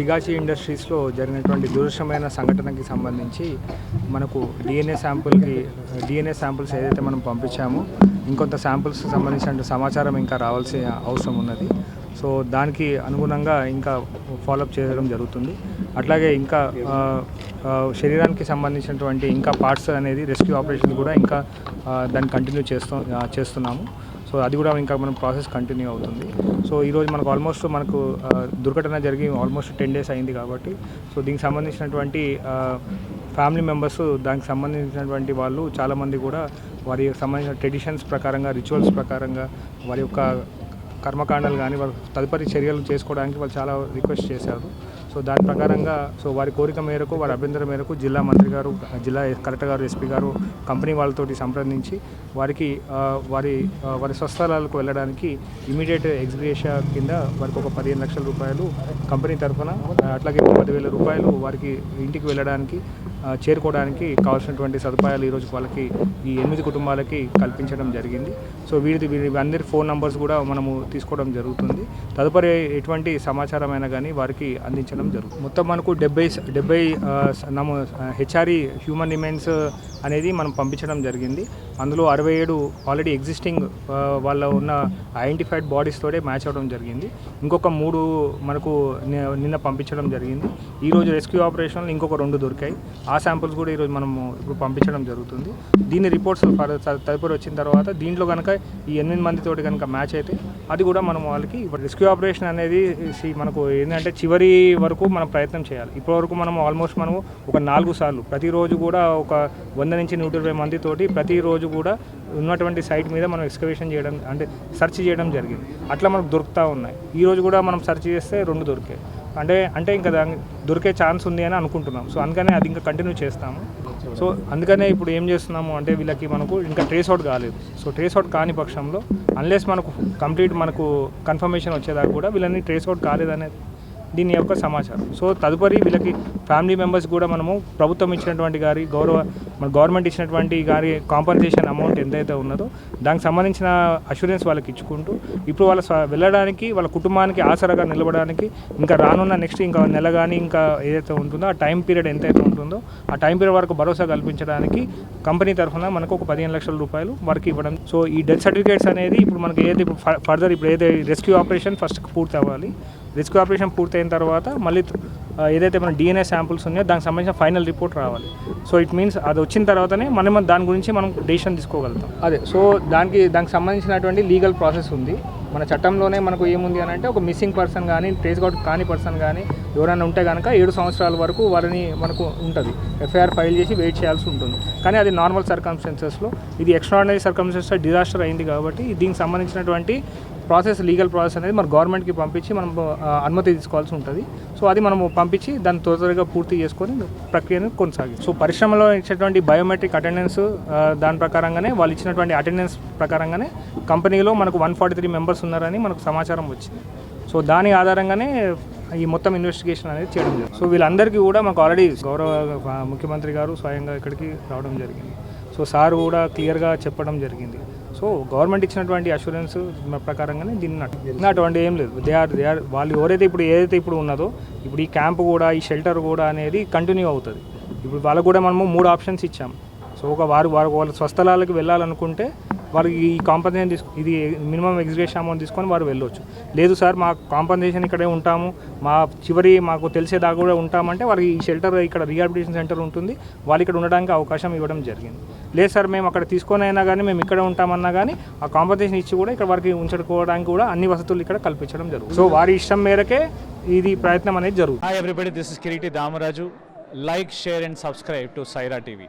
సిగాచి ఇండస్ట్రీస్లో జరిగినటువంటి దురదృష్టమైన సంఘటనకి సంబంధించి మనకు డిఎన్ఏ శాంపుల్స్ ఏదైతే మనం పంపించామో ఇంకొంత శాంపుల్స్కి సంబంధించిన సమాచారం ఇంకా రావాల్సిన అవసరం ఉన్నది. సో దానికి అనుగుణంగా ఇంకా ఫాలోఅప్ చేయడం జరుగుతుంది. అట్లాగే ఇంకా శరీరానికి సంబంధించినటువంటి ఇంకా పార్ట్స్ అనేది రెస్క్యూ ఆపరేషన్ కూడా ఇంకా దాన్ని కంటిన్యూ చేస్తున్నాము. సో అది కూడా ఇంకా మనం ప్రాసెస్ కంటిన్యూ అవుతుంది. సో ఈరోజు మనకు దుర్ఘటన జరిగి ఆల్మోస్ట్ 10 days అయింది కాబట్టి సో దీనికి సంబంధించినటువంటి ఫ్యామిలీ మెంబర్స్, దానికి సంబంధించినటువంటి వాళ్ళు చాలామంది కూడా వారి సంబంధించిన ట్రెడిషన్స్ ప్రకారంగా, రిచువల్స్ ప్రకారంగా వారి యొక్క కర్మకాండాలు కానీ వారి తదుపరి చర్యలు చేసుకోవడానికి వాళ్ళు చాలా రిక్వెస్ట్ చేశారు. సో దాని ప్రకారంగా వారి కోరిక మేరకు, వారి అభ్యంతరం మేరకు జిల్లా మంత్రి గారు, జిల్లా కలెక్టర్ గారు, ఎస్పీ గారు కంపెనీ వాళ్ళతోటి సంప్రదించి వారికి వారి స్వస్థలాలకు వెళ్ళడానికి ఇమీడియట్ ఎగ్జిగ్రేషియా కింద వారికి ఒక 15 లక్షల రూపాయలు కంపెనీ తరఫున, అట్లాగే 10,000 రూపాయలు వారికి ఇంటికి వెళ్ళడానికి చేరుకోవడానికి కావాల్సినటువంటి సదుపాయాలు ఈరోజు వాళ్ళకి ఈ 8 కుటుంబాలకి కల్పించడం జరిగింది. సో వీరి అందరి ఫోన్ నంబర్స్ కూడా మనము తీసుకోవడం జరుగుతుంది. తదుపరి ఎటువంటి సమాచారం అయినా కానీ వారికి అందించడం జరుగుతుంది. మొత్తం మనకు 70 హెచ్ఆర్ఈ హ్యూమన్ రిమైన్స్ అనేది మనం పంపించడం జరిగింది. అందులో 67 ఆల్రెడీ ఎగ్జిస్టింగ్ వాళ్ళ ఉన్న ఐడెంటిఫైడ్ బాడీస్ తోటే మ్యాచ్ అవ్వడం జరిగింది. ఇంకొక 3 మనకు నిన్న పంపించడం జరిగింది. ఈరోజు రెస్క్యూ ఆపరేషన్లో ఇంకొక 2 దొరికాయి. ఆ శాంపుల్స్ కూడా ఈరోజు మనము ఇప్పుడు పంపించడం జరుగుతుంది. దీని రిపోర్ట్స్ తదుపరి వచ్చిన తర్వాత దీంట్లో కనుక ఈ 8 మందితోటి కనుక మ్యాచ్ అయితే అది కూడా మనం వాళ్ళకి రెస్క్యూ ఆపరేషన్ అనేది మనకు ఏంటంటే చివరి వరకు మనం ప్రయత్నం చేయాలి. ఇప్పటివరకు మనం ఆల్మోస్ట్ ఒక 4 సార్లు ప్రతిరోజు కూడా ఒక 100 నుంచి 120 మందితోటి ప్రతిరోజు కూడా ఉన్నటువంటి సైట్ మీద మనం ఎక్స్కవేషన్ చేయడం, అంటే సెర్చ్ చేయడం జరిగింది. అట్లా మనకు దొరుకుతూ ఉన్నాయి. ఈరోజు కూడా మనం సెర్చ్ చేస్తే 2 దొరికాయి. అంటే ఇంకా దానికి దొరికే ఛాన్స్ ఉంది అని అనుకుంటున్నాం. సో అందుకనే అది ఇంకా కంటిన్యూ చేస్తాము. సో అందుకనే ఇప్పుడు ఏం చేస్తున్నాము అంటే వీళ్ళకి మనకు ఇంకా ట్రేస్ అవుట్ కాలేదు. సో ట్రేస్ అవుట్ కాని పక్షంలో అన్లెస్ మనకు కన్ఫర్మేషన్ వచ్చేదాకా కూడా వీళ్ళని ట్రేస్ అవుట్ కాలేదనేది దీని యొక్క సమాచారం. సో తదుపరి వీళ్ళకి ఫ్యామిలీ మెంబర్స్ కూడా మనము ప్రభుత్వం ఇచ్చినటువంటి మన గవర్నమెంట్ ఇచ్చినటువంటి కాంపన్సేషన్ అమౌంట్ ఎంతైతే ఉన్నదో దానికి సంబంధించిన అష్యూరెన్స్ వాళ్ళకి ఇచ్చుకుంటూ ఇప్పుడు వెళ్ళడానికి వాళ్ళ కుటుంబానికి ఆసరాగా నిలబడడానికి ఇంకా రానున్న నెక్స్ట్ ఇంకా నెల కానీ ఇంకా ఏదైతే ఉంటుందో ఆ టైం పీరియడ్ ఎంతైతే ఉంటుందో ఆ టైం పీరియడ్ వరకు భరోసా కల్పించడానికి కంపెనీ తరఫున మనకు ఒక 15 లక్షల రూపాయలు వారికి ఇవ్వడం. సో ఈ డెత్ సర్టిఫికేట్స్ అనేది ఇప్పుడు మనకి ఫర్దర్ ఏదైతే రెస్క్యూ ఆపరేషన్ ఫస్ట్ పూర్తి అవ్వాలి. రెస్క్యూ ఆపరేషన్ పూర్తయిన తర్వాత మళ్ళీ ఏదైతే మన డిఎన్ఏ శాంపుల్స్ ఉన్నాయో దానికి సంబంధించిన ఫైనల్ రిపోర్ట్ రావాలి. సో ఇట్ మీన్స్ అది వచ్చిన తర్వాతనే మనం దాని గురించి మనం డెసిషన్ తీసుకోగలుగుతాం. సో దానికి సంబంధించినటువంటి లీగల్ ప్రాసెస్ ఉంది. మన చట్టంలోనే మనకు ఏముంది అని అంటే ఒక మిస్సింగ్ పర్సన్ కానీ, ట్రేస్ అవుట్ కాని పర్సన్ కానీ ఎవరైనా ఉంటే కనుక 7 సంవత్సరాల వరకు వారిని మనకు ఉంటుంది ఎఫ్ఐఆర్ ఫైల్ చేసి వెయిట్ చేయాల్సి ఉంటుంది. కానీ అది నార్మల్ సర్కమ్స్టెన్సెస్లో, ఇది ఎక్స్ట్రాడినరీ సర్కమ్స్టెన్సెస్లో డిజాస్టర్ అయింది కాబట్టి దీనికి సంబంధించినటువంటి లీగల్ ప్రాసెస్ అనేది మన గవర్నమెంట్కి పంపించి మనం అనుమతి తీసుకోవాల్సి ఉంటుంది. సో అది మనము పంపించి దాన్ని త్వరగా పూర్తి చేసుకొని ప్రక్రియను కొనసాగిస్తాం. సో పరిశ్రమలో ఇచ్చినటువంటి బయోమెట్రిక్ అటెండెన్స్ దాని ప్రకారంగానే వాళ్ళు ఇచ్చినటువంటి అటెండెన్స్ ప్రకారంగానే కంపెనీలో మనకు 143 మెంబర్స్ ఉన్నారని మనకు సమాచారం వచ్చింది. సో దాని ఆధారంగానే ఈ మొత్తం ఇన్వెస్టిగేషన్ అనేది చేయడం జరిగింది. సో వీళ్ళందరికీ కూడా మనకు ఆల్రెడీ గౌరవ ముఖ్యమంత్రి గారు స్వయంగా ఇక్కడికి రావడం జరిగింది. సో సార్ కూడా క్లియర్గా చెప్పడం జరిగింది. సో గవర్నమెంట్ ఇచ్చినటువంటి అష్యూరెన్స్ ప్రకారంగానే దీన్ని అటువంటి ఏం లేదు. వాళ్ళు ఏదైతే ఇప్పుడు ఉన్నదో ఇప్పుడు ఈ క్యాంపు కూడా, ఈ షెల్టర్ కూడా అనేది కంటిన్యూ అవుతుంది. ఇప్పుడు వాళ్ళకు కూడా మనము 3 ఆప్షన్స్ ఇచ్చాము. సో వాళ్ళ స్వస్థలాలకు వెళ్ళాలనుకుంటే వారికి ఈ కాంపన్సేషన్ ఇది మినిమం ఎగ్జిగ్రేషన్ అమౌంట్ తీసుకొని వారు వెళ్ళవచ్చు. లేదు సార్ మా కాంపన్సేషన్ ఇక్కడే ఉంటాము, మాకు తెలిసేదాకా కూడా ఉంటామంటే వారికి ఈ షెల్టర్ ఇక్కడ రీహాబిలిటేషన్ సెంటర్ ఉంటుంది, వాళ్ళు ఇక్కడ ఉండడానికి అవకాశం ఇవ్వడం జరిగింది. లేదు సార్ మేము అక్కడ తీసుకొని అయినా కానీ మేము ఇక్కడ ఉంటామన్నా కానీ ఆ కాంపన్సేషన్ ఇచ్చి కూడా ఇక్కడ వారికి ఉంచుకోవడానికి కూడా అన్ని వసతులు ఇక్కడ కల్పించడం జరుగుతుంది. సో వారి ఇష్టం మేరకే ఇది ప్రయత్నం అనేది జరుగుతుంది. Hi everybody, this is Kireeti Damaraju. Like, share and subscribe to Saira TV.